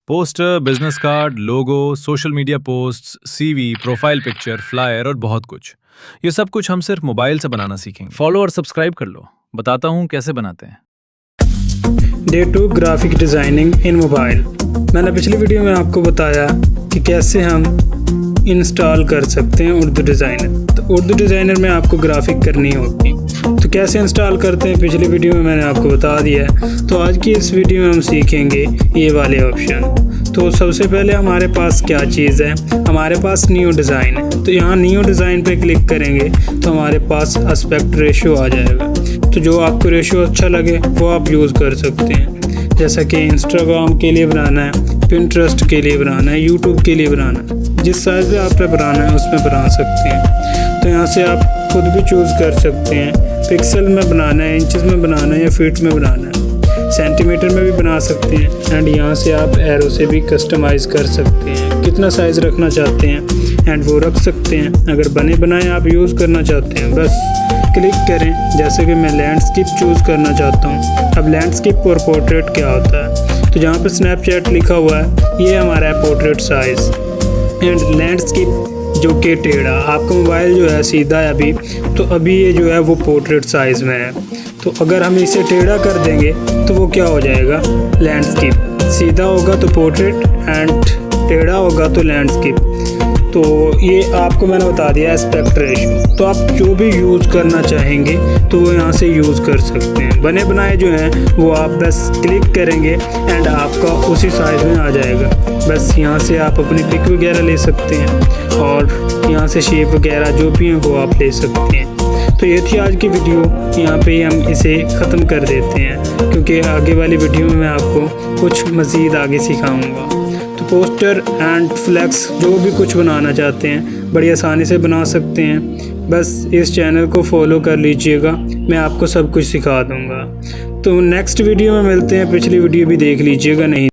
Poster, business card, logo, social media posts, CV, profile picture, flyer और बहुत कुछ। ये सब कुछ हम सिर्फ मोबाइल से बनाना सीखेंगे। फॉलो और सब्सक्राइब कर लो, बताता हूँ कैसे बनाते हैं। डे 2 ग्राफिक डिज़ाइनिंग इन मोबाइल। मैंने पिछली वीडियो में आपको बताया कि कैसे हम इंस्टॉल कर सकते हैं उर्दू डिज़ाइनर। तो उर्दू डिज़ाइनर में आपको ग्राफिक करनी होगी, तो कैसे इंस्टॉल करते हैं पिछली वीडियो में मैंने आपको बता दिया है। तो आज की इस वीडियो में हम सीखेंगे ये वाले ऑप्शन। तो सबसे पहले हमारे पास क्या चीज़ है, हमारे पास न्यू डिज़ाइन है। तो यहाँ न्यू डिज़ाइन पे क्लिक करेंगे तो हमारे पास एस्पेक्ट रेशियो आ जाएगा। तो जो आपको रेशियो अच्छा लगे वो आप यूज़ कर सकते हैं। जैसा कि इंस्टाग्राम के लिए बनाना है, पिंटरेस्ट के लिए बनाना है, यूट्यूब के लिए बनाना है, जिस साइज़ में आपने बनाना है उसमें बना सकते हैं। तो यहाँ से आप खुद भी चूज़ कर सकते हैं, पिक्सल में बनाना है, इंचज़ में बनाना है या फीट में बनाना है, सेंटीमीटर में भी बना सकते हैं। एंड यहाँ से आप एरो से भी कस्टमाइज़ कर सकते हैं, कितना साइज़ रखना चाहते हैं एंड वो रख सकते हैं। अगर बने बनाए आप यूज़ करना चाहते हैं बस क्लिक करें। जैसे कि मैं लैंडस्केप चूज़ करना चाहता हूँ। अब लैंडस्केप और पोर्ट्रेट क्या होता है, तो जहाँ पर स्नैपचैट लिखा हुआ है ये हमारा है पोर्ट्रेट साइज़। एंड लैंडस्केप जो कि टेढ़ा, आपका मोबाइल जो है सीधा है अभी, तो अभी ये जो है वो पोर्ट्रेट साइज़ में है। तो अगर हम इसे टेढ़ा कर देंगे तो वो क्या हो जाएगा, लैंडस्केप। सीधा होगा तो पोर्ट्रेट एंड टेढ़ा होगा तो लैंडस्केप। तो ये आपको मैंने बता दिया एस्पेक्ट रेशियो। तो आप जो भी यूज़ करना चाहेंगे तो वो यहाँ से यूज़ कर सकते हैं। बने बनाए जो हैं वो आप बस क्लिक करेंगे एंड आपका उसी साइज़ में आ जाएगा। बस यहाँ से आप अपनी पिक वगैरह ले सकते हैं और यहाँ से शेप वगैरह जो भी हैं वो आप ले सकते हैं। तो ये थी आज की वीडियो, यहाँ पे हम इसे ख़त्म कर देते हैं क्योंकि आगे वाली वीडियो में मैं आपको कुछ मज़ीद आगे सिखाऊंगा। तो पोस्टर एंड फ्लैक्स जो भी कुछ बनाना चाहते हैं बड़ी आसानी से बना सकते हैं। बस इस चैनल को फॉलो कर लीजिएगा, मैं आपको सब कुछ सिखा दूँगा। तो नेक्स्ट वीडियो में मिलते हैं, पिछली वीडियो भी देख लीजिएगा नहीं